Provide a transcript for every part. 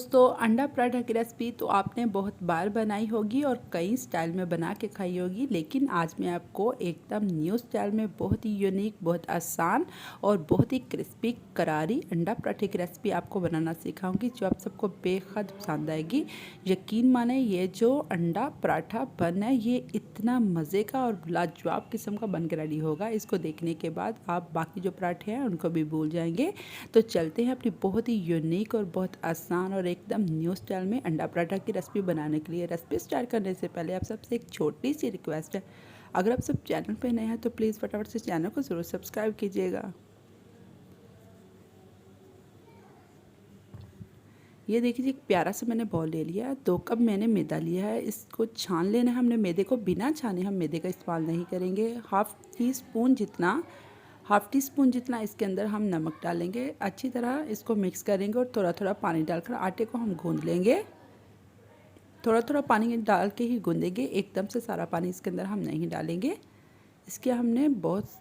दोस्तों अंडा पराठा की रेसिपी तो आपने बहुत बार बनाई होगी और कई स्टाइल में बना के खाई होगी, लेकिन आज मैं आपको एकदम न्यू स्टाइल में बहुत ही यूनिक, बहुत आसान और बहुत ही क्रिस्पी करारी अंडा पराठे की रेसिपी आपको बनाना सिखाऊंगी, जो आप सबको बेहद पसंद आएगी। यकीन माने ये जो अंडा पराठा बन है ये इतना मज़े का और लाजवाब किस्म का बन के रेडी होगा। इसको देखने के बाद आप बाकी जो पराठे हैं उनको भी भूल जाएंगे। तो चलते हैं अपनी बहुत ही यूनिक और बहुत आसान और एकदम न्यू स्टाइल में अंडा पराठा की रेसिपी बनाने के लिए। रेसिपी स्टार्ट करने से पहले आप सबसे एक छोटी सी रिक्वेस्ट है, अगर आप सब चैनल पे नए हैं तो प्लीज़ फटाफट से चैनल को ज़रूर सब्सक्राइब कीजिएगा। ये देखिए एक प्यारा सा मैंने बॉल ले लिया है, 2 कप मैंने मैदा लिया है। इसको छान लेना है हमने मैदे को, बिना छाने हम मैदे का इस्तेमाल नहीं करेंगे। हाफ़ टी स्पून जितना इसके अंदर हम नमक डालेंगे। अच्छी तरह इसको मिक्स करेंगे और थोड़ा थोड़ा पानी डालकर आटे को हम गूंद लेंगे। थोड़ा थोड़ा पानी डाल के ही गूंदेंगे, एकदम से सारा पानी इसके अंदर हम नहीं डालेंगे। इसके हमने बहुत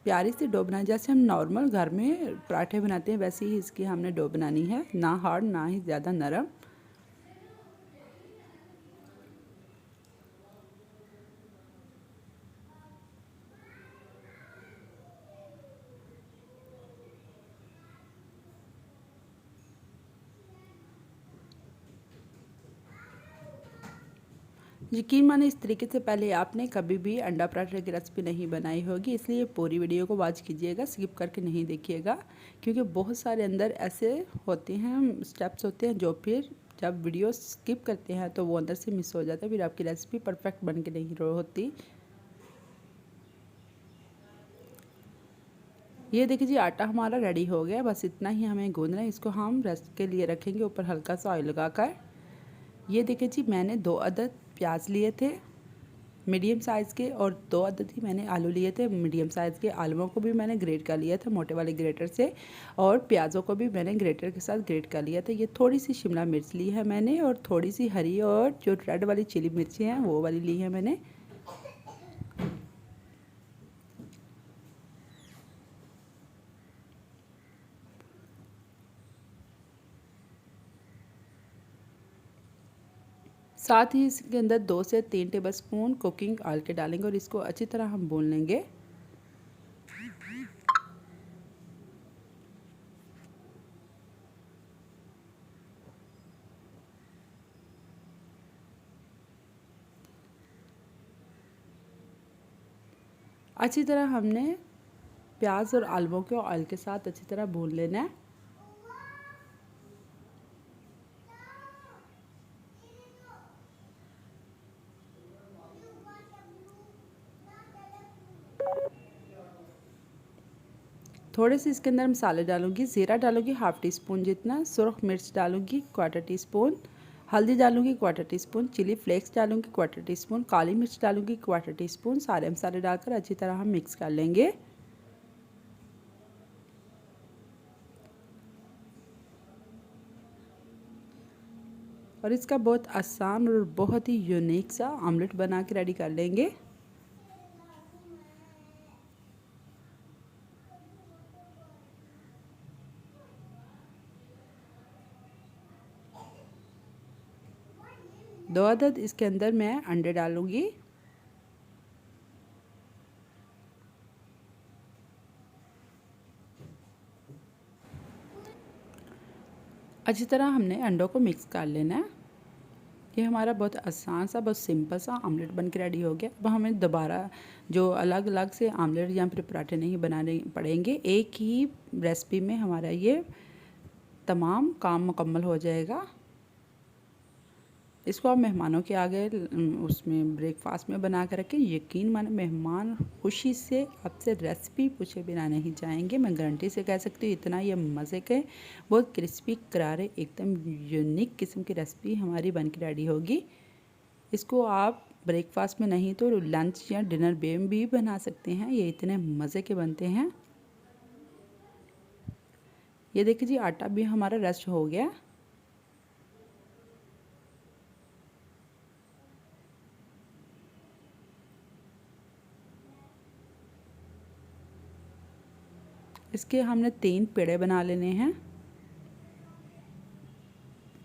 प्यारी सी डो बनाई, जैसे हम नॉर्मल घर में पराठे बनाते हैं वैसे ही इसकी हमने डो बनानी है, ना हार्ड ना ही ज़्यादा नरम। यकीन माने इस तरीके से पहले आपने कभी भी अंडा पराठे की रेसिपी नहीं बनाई होगी, इसलिए पूरी वीडियो को वॉच कीजिएगा, स्किप करके नहीं देखिएगा, क्योंकि बहुत सारे अंदर ऐसे होते हैं, स्टेप्स होते हैं जो फिर जब वीडियो स्किप करते हैं तो वो अंदर से मिस हो जाता है, फिर आपकी रेसिपी परफेक्ट बन के नहीं होती। ये देखिए जी आटा हमारा रेडी हो गया, बस इतना ही हमें गूंदना है। इसको हम रेस्ट के लिए रखेंगे ऊपर हल्का सा ऑयल लगाकर। ये देखिए जी मैंने 2 अदद प्याज लिए थे मीडियम साइज़ के, और 2 अदद ही मैंने आलू लिए थे मीडियम साइज़ के। आलूओं को भी मैंने ग्रेट कर लिया था मोटे वाले ग्रेटर से, और प्याज़ों को भी मैंने ग्रेटर के साथ ग्रेट कर लिया था। ये थोड़ी सी शिमला मिर्च ली है मैंने, और थोड़ी सी हरी और जो रेड वाली चिली मिर्ची हैं वो वाली ली है मैंने। साथ ही इसके अंदर 2 से 3 टेबलस्पून कुकिंग ऑयल के डालेंगे और इसको अच्छी तरह हम भून लेंगे। अच्छी तरह हमने प्याज और आलूओं को ऑयल के साथ अच्छी तरह भून लेना है। थोड़े से इसके अंदर मसाले डालूंगी। ज़ीरा डालूंगी हाफ़ टी स्पून जितना, सुरख मिर्च डालूंगी क्वार्टर टी स्पून, हल्दी डालूंगी quarter teaspoon, chilli flakes डालूंगी क्वार्टर टी स्पून, काली मिर्च डालूंगी क्वार्टर टी स्पून। सारे मसाले डालकर अच्छी तरह हम मिक्स कर लेंगे। और इसका बहुत आसान और बहुत ही यूनिक सा ऑमलेट बना के रेडी कर लेंगे। दो अदद इसके अंदर मैं अंडे डालूंगी। अच्छी तरह हमने अंडों को मिक्स कर लेना है। ये हमारा बहुत आसान सा, बहुत सिंपल सा ऑमलेट बन के रेडी हो गया। अब हमें दोबारा जो अलग अलग से ऑमलेट या फिर पराठे नहीं बनाने पड़ेंगे, एक ही रेसिपी में हमारा ये तमाम काम मुकम्मल हो जाएगा। इसको आप मेहमानों के आगे उसमें ब्रेकफास्ट में बना कर रखें। यकीन माने मेहमान खुशी से आपसे रेसिपी पूछे बिना नहीं जाएंगे। मैं गारंटी से कह सकती हूँ, इतना ये मज़े के बहुत क्रिस्पी करारे एकदम यूनिक किस्म की रेसिपी हमारी बन के रेडी होगी। इसको आप ब्रेकफास्ट में नहीं तो लंच या डिनर में भी बना सकते हैं, ये इतने मज़े के बनते हैं। ये देखिए जी आटा भी हमारा रेस्ट हो गया। इसके हमने 3 पेड़े बना लेने हैं।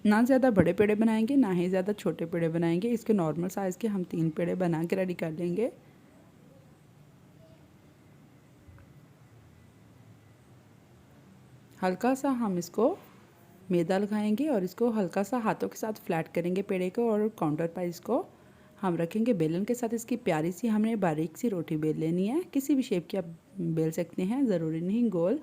ना ज़्यादा बड़े पेड़े बनाएंगे ना ही ज़्यादा छोटे पेड़े बनाएंगे। इसके नॉर्मल साइज़ के हम 3 पेड़े बना के रेडी कर लेंगे। हल्का सा हम इसको मैदा लगाएंगे और इसको हल्का सा हाथों के साथ फ्लैट करेंगे पेड़े को, और काउंटर पर इसको हम रखेंगे। बेलन के साथ इसकी प्यारी सी हमने बारीक सी रोटी बेल लेनी है। किसी भी शेप की आप बेल सकते हैं, ज़रूरी नहीं गोल।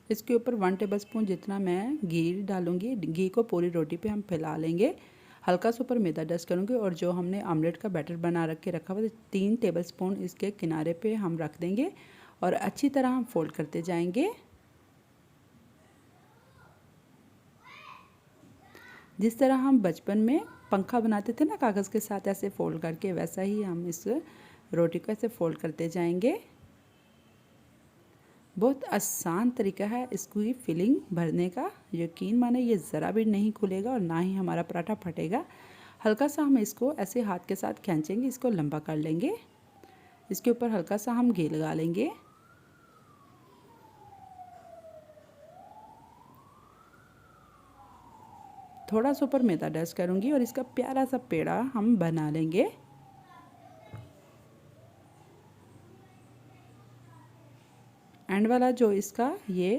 इसके ऊपर 1 टेबलस्पून जितना मैं घी डालूंगी। घी को पूरी रोटी पे हम फैला लेंगे। हल्का सा ऊपर मैदा डस्ट करूँगी, और जो हमने आमलेट का बैटर बना रखा हुआ 3 टेबलस्पून इसके किनारे पे हम रख देंगे, और अच्छी तरह हम फोल्ड करते जाएंगे। जिस तरह हम बचपन में पंखा बनाते थे ना कागज़ के साथ ऐसे फोल्ड करके, वैसा ही हम इस रोटी को ऐसे फोल्ड करते जाएंगे। बहुत आसान तरीका है इसकी फिलिंग भरने का। यकीन माने ये ज़रा भी नहीं खुलेगा और ना ही हमारा पराठा फटेगा। हल्का सा हम इसको ऐसे हाथ के साथ खींचेंगे, इसको लंबा कर लेंगे। इसके ऊपर हल्का सा हम घी लगा लेंगे। थोड़ा सा ऊपर मैदा डस्ट करूँगी, और इसका प्यारा सा पेड़ा हम बना लेंगे। एंड वाला जो इसका ये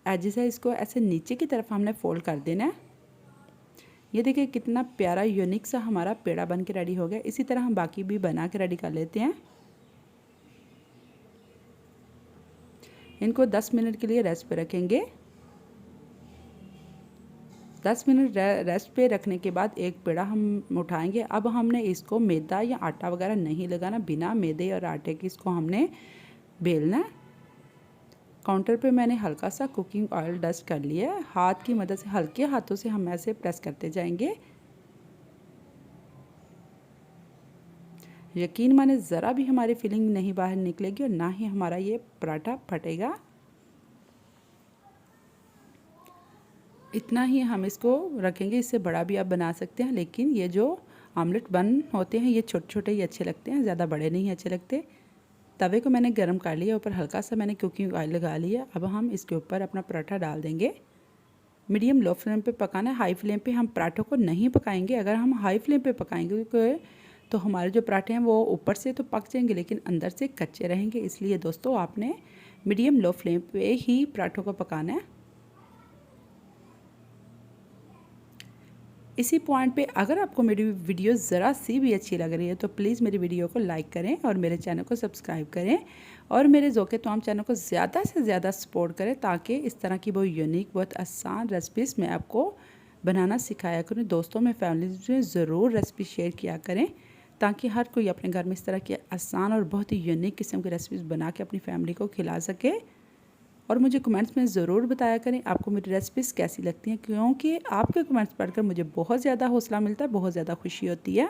एजेस है, इसको ऐसे नीचे की तरफ हमने फोल्ड कर देना है। ये देखिए कितना प्यारा यूनिक सा हमारा पेड़ा बन के रेडी हो गया। इसी तरह हम बाकी भी बना के रेडी कर लेते हैं। इनको 10 मिनट के लिए रेस्ट पे रखेंगे। 10 मिनट रेस्ट पे रखने के बाद एक पेड़ा हम उठाएंगे। अब हमने इसको मैदा या आटा वगैरह नहीं लगाना, बिना मैदे और आटे की इसको हमने बेलना। काउंटर पे मैंने हल्का सा कुकिंग ऑयल डस्ट कर लिया है। हाथ की मदद से हल्के हाथों से हम ऐसे प्रेस करते जाएंगे। यकीन माने ज़रा भी हमारी फिलिंग नहीं बाहर निकलेगी, और ना ही हमारा ये पराठा फटेगा। इतना ही हम इसको रखेंगे। इससे बड़ा भी आप बना सकते हैं, लेकिन ये जो आमलेट बन होते हैं ये छोटे छोटे ही अच्छे लगते हैं, ज़्यादा बड़े नहीं अच्छे लगते। तवे को मैंने गरम कर लिया, ऊपर हल्का सा मैंने कुकिंग ऑयल लगा लिया। अब हम इसके ऊपर अपना पराठा डाल देंगे। मीडियम लो फ्लेम पे पकाना है, हाई फ्लेम पे हम पराठों को नहीं पकाएंगे। अगर हम हाई फ्लेम पे पकाएंगे तो हमारे जो पराठे हैं वो ऊपर से तो पक जाएंगे, लेकिन अंदर से कच्चे रहेंगे। इसलिए दोस्तों आपने मीडियम लो फ्लेम पे ही पराठों को पकाना है। इसी पॉइंट पे अगर आपको मेरी वीडियो ज़रा सी भी अच्छी लग रही है तो प्लीज़ मेरी वीडियो को लाइक करें और मेरे चैनल को सब्सक्राइब करें, और मेरे ज़ोके तमाम चैनल को ज़्यादा से ज़्यादा सपोर्ट करें, ताकि इस तरह की बहुत यूनिक बहुत आसान रेसिपीज़ मैं आपको बनाना सिखाया करूँ। दोस्तों में फैमिली में ज़रूर रेसिपी शेयर किया करें, ताकि हर कोई अपने घर में इस तरह की आसान और बहुत ही यूनिक किस्म की रेसिपीज़ बना के अपनी फैमिली को खिला सके। और मुझे कमेंट्स में ज़रूर बताया करें आपको मेरी रेसिपीज़ कैसी लगती हैं, क्योंकि आपके कमेंट्स पढ़कर मुझे बहुत ज़्यादा हौसला मिलता है, बहुत ज़्यादा खुशी होती है।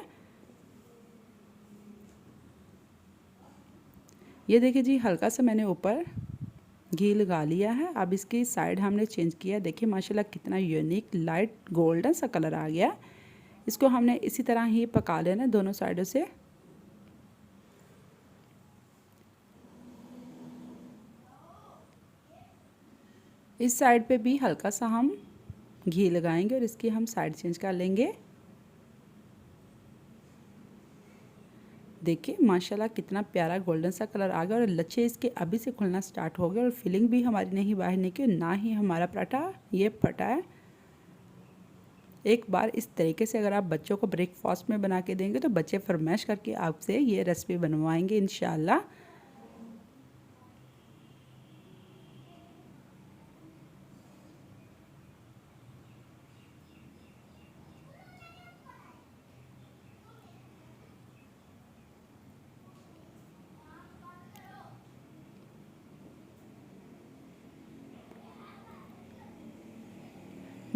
ये देखिए जी, हल्का सा मैंने ऊपर घी लगा लिया है। अब इसकी साइड हमने चेंज किया। देखिए माशाल्लाह कितना यूनिक लाइट गोल्डन सा कलर आ गया। इसको हमने इसी तरह ही पका लेना दोनों साइडों से। इस साइड पे भी हल्का सा हम घी लगाएंगे और इसकी हम साइड चेंज कर लेंगे। देखिए माशाल्लाह कितना प्यारा गोल्डन सा कलर आ गया, और लच्छे इसके अभी से खुलना स्टार्ट हो गए, और फिलिंग भी हमारी नहीं बाहर निकली, ना ही हमारा पराठा ये फटा है। एक बार इस तरीके से अगर आप बच्चों को ब्रेकफास्ट में बना के देंगे तो बच्चे फरमाइश करके आपसे ये रेसिपी बनवाएंगे इंशाल्लाह।